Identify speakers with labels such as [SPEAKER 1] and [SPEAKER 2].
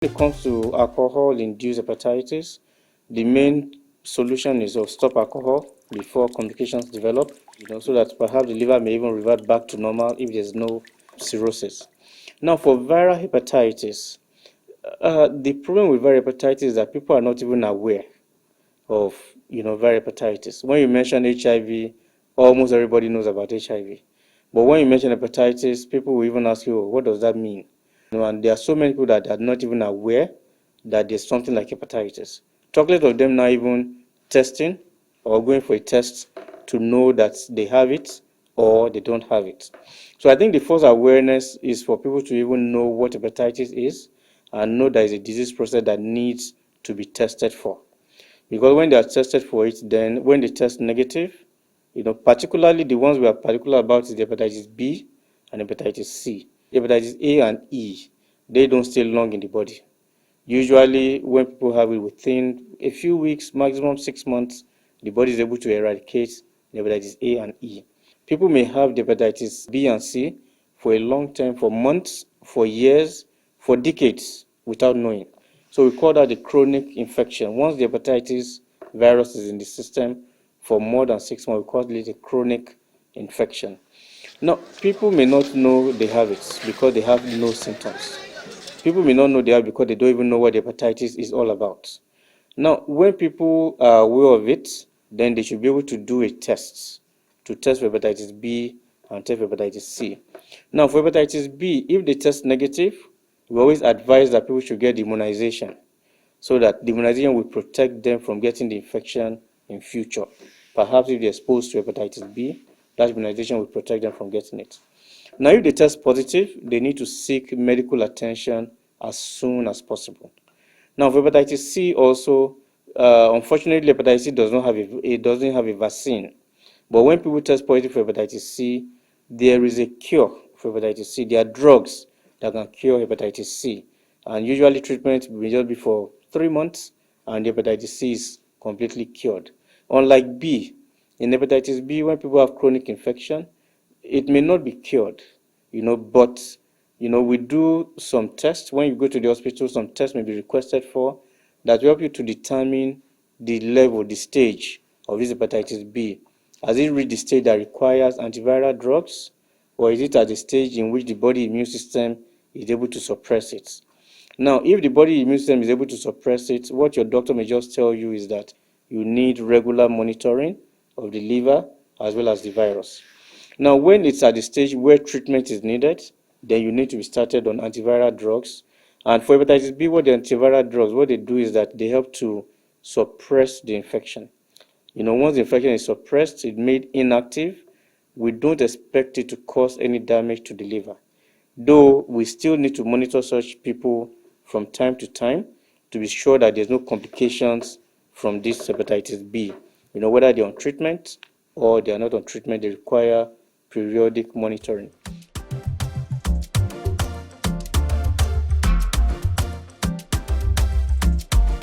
[SPEAKER 1] When it comes to alcohol-induced hepatitis, the main solution is to stop alcohol before complications develop, so that perhaps the liver may even revert back to normal if there's no cirrhosis. Now, for viral hepatitis, the problem with viral hepatitis is that people are not even aware of, viral hepatitis. When you mention HIV, almost everybody knows about HIV. But when you mention hepatitis, people will even ask you, "Oh, what does that mean?" And there are so many people that are not even aware that there's something like hepatitis. Talk less of them now even testing or going for a test to know that they have it or they don't have it. So I think the first awareness is for people to even know what hepatitis is and know there is a disease process that needs to be tested for. Because when they are tested for it, then when they test negative, particularly the ones we are particular about is the hepatitis B and hepatitis C. Hepatitis A and E, they don't stay long in the body. Usually, when people have it within a few weeks, maximum 6 months, the body is able to eradicate the hepatitis A and E. People may have the hepatitis B and C for a long time, for months, for years, for decades, without knowing. So we call that a chronic infection. Once the hepatitis virus is in the system for more than 6 months, we call it a chronic infection. Now, people may not know they have it because they have no symptoms. People may not know they have because they don't even know what hepatitis is all about. Now, when people are aware of it, then they should be able to do a test to test for hepatitis B and test for hepatitis C. Now, for hepatitis B, if they test negative, we always advise that people should get immunization so that the immunization will protect them from getting the infection in future. Perhaps if they're exposed to hepatitis B, that immunization will protect them from getting it. Now, if they test positive, they need to seek medical attention as soon as possible. Now, for hepatitis C also, unfortunately, hepatitis C doesn't have a vaccine. But when people test positive for hepatitis C, there is a cure for hepatitis C. There are drugs that can cure hepatitis C. And usually treatment will just be for 3 months, and the hepatitis C is completely cured. Unlike B, in hepatitis B, when people have chronic infection, it may not be cured, but we do some tests. When you go to the hospital, some tests may be requested for that will help you to determine the level, the stage of this hepatitis B. Has it reached the stage that requires antiviral drugs, or is it at the stage in which the body immune system is able to suppress it? Now, if the body immune system is able to suppress it, what your doctor may just tell you is that you need regular monitoring of the liver as well as the virus. Now, when it's at the stage where treatment is needed, then you need to be started on antiviral drugs. And for hepatitis B, what the antiviral drugs, what they do is that they help to suppress the infection. Once the infection is suppressed, it's made inactive, we don't expect it to cause any damage to the liver. Though we still need to monitor such people from time to time to be sure that there's no complications from this hepatitis B. Whether they're on treatment or they are not on treatment, they require periodic monitoring.